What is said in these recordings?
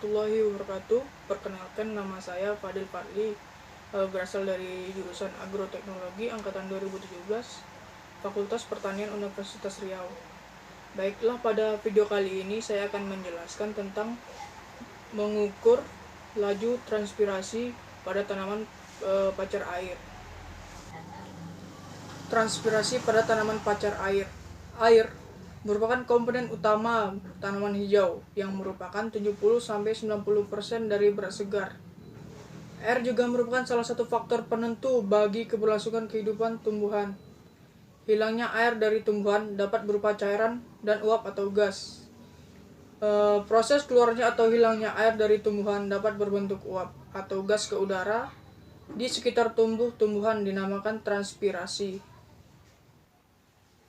warahmatullahi wabarakatuh. Perkenalkan, nama saya Fadil Fadli, berasal dari jurusan Agroteknologi angkatan 2017, Fakultas Pertanian Universitas Riau. Baiklah, pada video kali ini saya akan menjelaskan tentang mengukur laju transpirasi pada tanaman pacar air. Transpirasi pada tanaman pacar air. Air merupakan komponen utama tanaman hijau yang merupakan 70-90% dari berat segar. Air juga merupakan salah satu faktor penentu bagi keberlangsungan kehidupan tumbuhan. Hilangnya air dari tumbuhan dapat berupa cairan dan uap atau gas. Proses keluarnya atau hilangnya air dari tumbuhan dapat berbentuk uap atau gas ke udara di sekitar tumbuhan dinamakan transpirasi.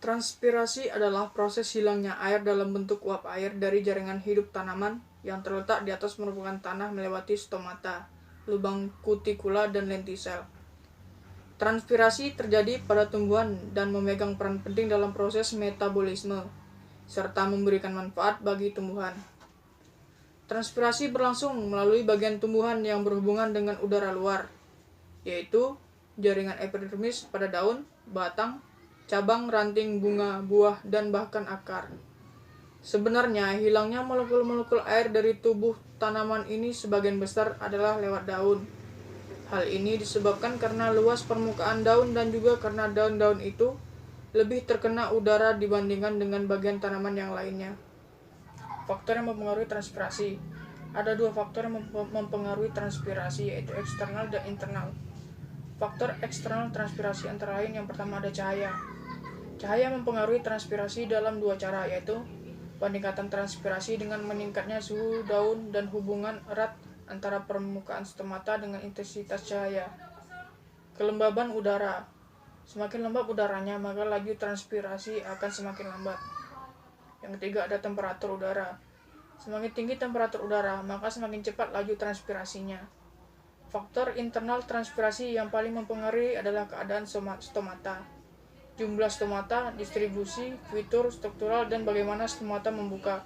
Transpirasi adalah proses hilangnya air dalam bentuk uap air dari jaringan hidup tanaman yang terletak di atas permukaan tanah melewati stomata, lubang kutikula, dan lentisel. Transpirasi terjadi pada tumbuhan dan memegang peran penting dalam proses metabolisme, serta memberikan manfaat bagi tumbuhan. Transpirasi berlangsung melalui bagian tumbuhan yang berhubungan dengan udara luar, yaitu jaringan epidermis pada daun, batang, cabang, ranting, bunga, buah, dan bahkan akar. Sebenarnya, hilangnya molekul-molekul air dari tubuh tanaman ini sebagian besar adalah lewat daun. Hal ini disebabkan karena luas permukaan daun dan juga karena daun-daun itu lebih terkena udara dibandingkan dengan bagian tanaman yang lainnya. Faktor yang mempengaruhi transpirasi. Ada dua faktor yang mempengaruhi transpirasi, yaitu eksternal dan internal. Faktor eksternal transpirasi antara lain yang pertama ada cahaya. Cahaya mempengaruhi transpirasi dalam dua cara, yaitu peningkatan transpirasi dengan meningkatnya suhu daun dan hubungan erat antara permukaan stomata dengan intensitas cahaya. Kelembaban udara. Semakin lembab udaranya, maka laju transpirasi akan semakin lambat. Yang ketiga ada temperatur udara. Semakin tinggi temperatur udara, maka semakin cepat laju transpirasinya. Faktor internal transpirasi yang paling mempengaruhi adalah keadaan stomata. Jumlah stomata, distribusi, fitur, struktural, dan bagaimana stomata membuka.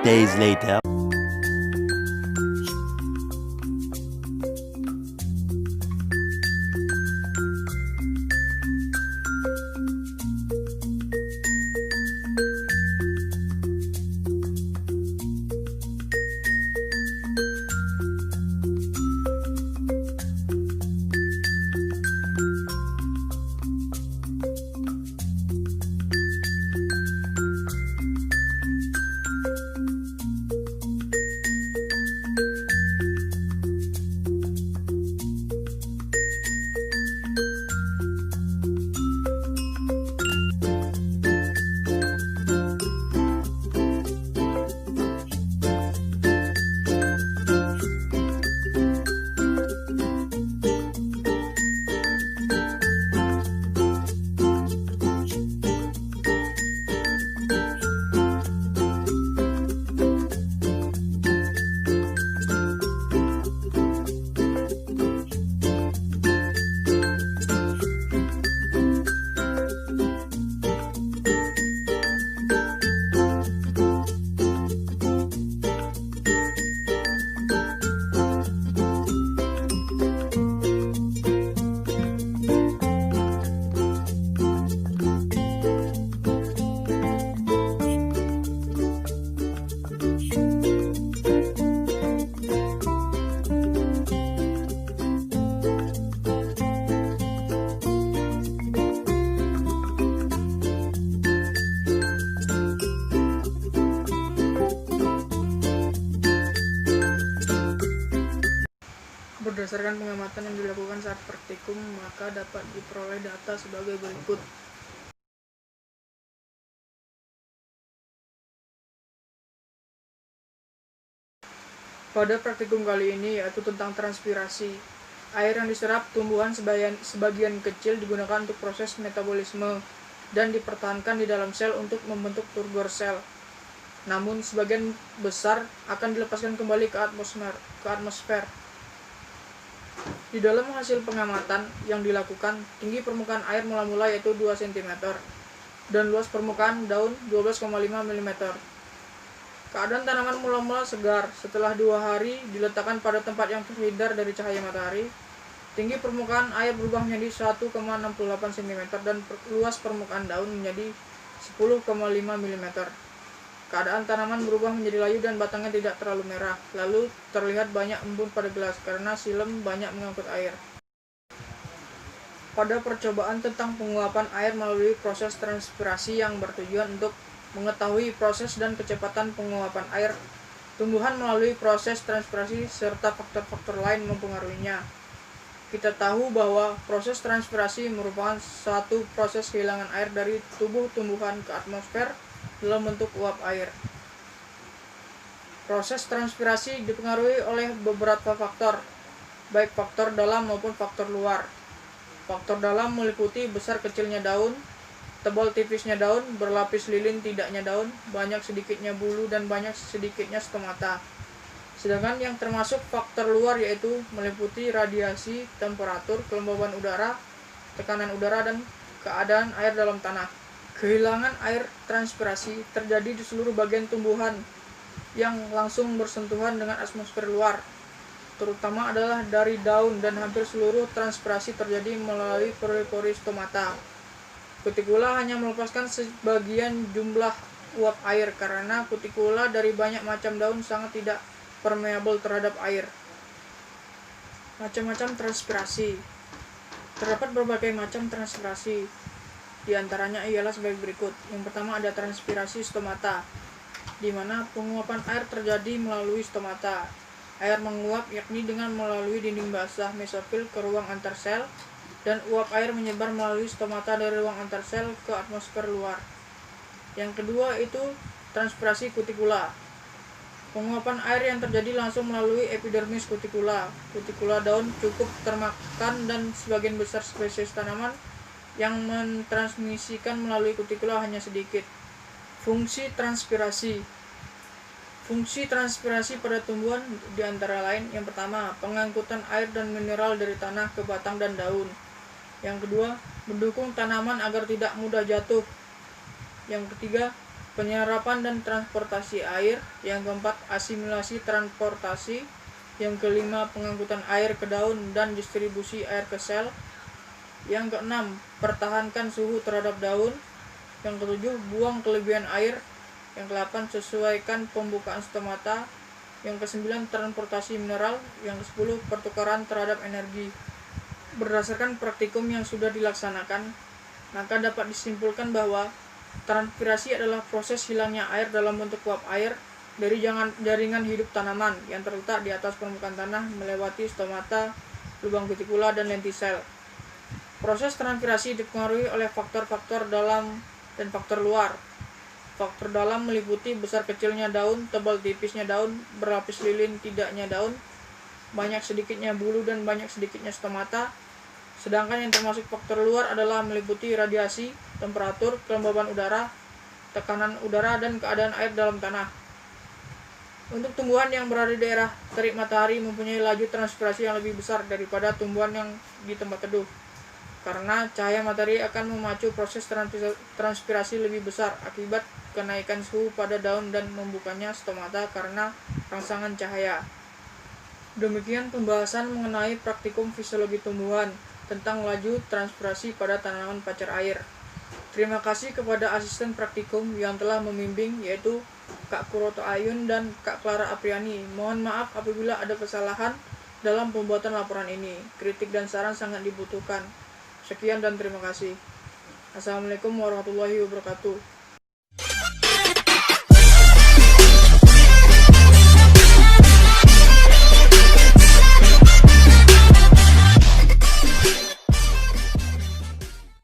days later. Berdasarkan pengamatan yang dilakukan saat praktikum, maka dapat diperoleh data sebagai berikut. Pada praktikum kali ini yaitu tentang transpirasi. Air yang diserap tumbuhan sebagian kecil digunakan untuk proses metabolisme dan dipertahankan di dalam sel untuk membentuk turgor sel. Namun sebagian besar akan dilepaskan kembali ke atmosfer. Di dalam hasil pengamatan yang dilakukan, tinggi permukaan air mula-mula yaitu 2 cm dan luas permukaan daun 12,5 mm. Keadaan tanaman mula-mula segar. Setelah 2 hari diletakkan pada tempat yang terhindar dari cahaya matahari, tinggi permukaan air berubah menjadi 1,68 cm dan luas permukaan daun menjadi 10,5 mm. Keadaan tanaman berubah menjadi layu dan batangnya tidak terlalu merah. Lalu terlihat banyak embun pada gelas karena silem banyak mengangkut air. Pada percobaan tentang penguapan air melalui proses transpirasi yang bertujuan untuk mengetahui proses dan kecepatan penguapan air, tumbuhan melalui proses transpirasi serta faktor-faktor lain mempengaruhinya. Kita tahu bahwa proses transpirasi merupakan satu proses kehilangan air dari tubuh tumbuhan ke atmosfer dalam bentuk uap air. Proses transpirasi dipengaruhi oleh beberapa faktor, baik faktor dalam maupun faktor luar. Faktor dalam meliputi besar kecilnya daun, tebal tipisnya daun, berlapis lilin tidaknya daun, banyak sedikitnya bulu, dan banyak sedikitnya stomata. Sedangkan yang termasuk faktor luar yaitu meliputi radiasi, temperatur, kelembaban udara, tekanan udara, dan keadaan air dalam tanah. Kehilangan air transpirasi terjadi di seluruh bagian tumbuhan yang langsung bersentuhan dengan atmosfer luar, terutama adalah dari daun, dan hampir seluruh transpirasi terjadi melalui pori-pori stomata. Kutikula hanya melepaskan sebagian jumlah uap air karena kutikula dari banyak macam daun sangat tidak permeabel terhadap air. Macam-macam transpirasi. Terdapat berbagai macam transpirasi. Di antaranya ialah sebagai berikut. Yang pertama ada transpirasi stomata, di mana penguapan air terjadi melalui stomata. Air menguap yakni dengan melalui dinding basah mesofil ke ruang antar sel, dan uap air menyebar melalui stomata dari ruang antar sel ke atmosfer luar. Yang kedua itu transpirasi kutikula. Penguapan air yang terjadi langsung melalui epidermis kutikula. Kutikula daun cukup termakan dan sebagian besar spesies tanaman yang mentransmisikan melalui kutikula hanya sedikit. Fungsi transpirasi. Fungsi transpirasi pada tumbuhan diantara lain: yang pertama, pengangkutan air dan mineral dari tanah ke batang dan daun. Yang kedua, mendukung tanaman agar tidak mudah jatuh. Yang ketiga, penyerapan dan transportasi air. Yang keempat, asimilasi transportasi. Yang kelima, pengangkutan air ke daun dan distribusi air ke sel. Yang keenam, pertahankan suhu terhadap daun. Yang ketujuh, buang kelebihan air. Yang kedelapan, sesuaikan pembukaan stomata. Yang kesembilan, transportasi mineral. Yang kesepuluh, pertukaran terhadap energi. Berdasarkan praktikum yang sudah dilaksanakan, maka dapat disimpulkan bahwa transpirasi adalah proses hilangnya air dalam bentuk uap air dari jaringan hidup tanaman yang terletak di atas permukaan tanah melewati stomata, lubang kutikula, dan lentisel. Proses transpirasi dipengaruhi oleh faktor-faktor dalam dan faktor luar. Faktor dalam meliputi besar kecilnya daun, tebal tipisnya daun, berlapis lilin tidaknya daun, banyak sedikitnya bulu, dan banyak sedikitnya stomata. Sedangkan yang termasuk faktor luar adalah meliputi radiasi, temperatur, kelembaban udara, tekanan udara, dan keadaan air dalam tanah. Untuk tumbuhan yang berada di daerah terik matahari mempunyai laju transpirasi yang lebih besar daripada tumbuhan yang di tempat teduh, karena cahaya matahari akan memacu proses transpirasi lebih besar akibat kenaikan suhu pada daun dan membukanya stomata karena rangsangan cahaya. Demikian pembahasan mengenai praktikum fisiologi tumbuhan tentang laju transpirasi pada tanaman pacar air. Terima kasih kepada asisten praktikum yang telah membimbing, yaitu Kak Kuroto Ayun dan Kak Clara Apriani. Mohon maaf apabila ada kesalahan dalam pembuatan laporan ini. Kritik dan saran sangat dibutuhkan. Sekian dan terima kasih. Assalamualaikum warahmatullahi wabarakatuh.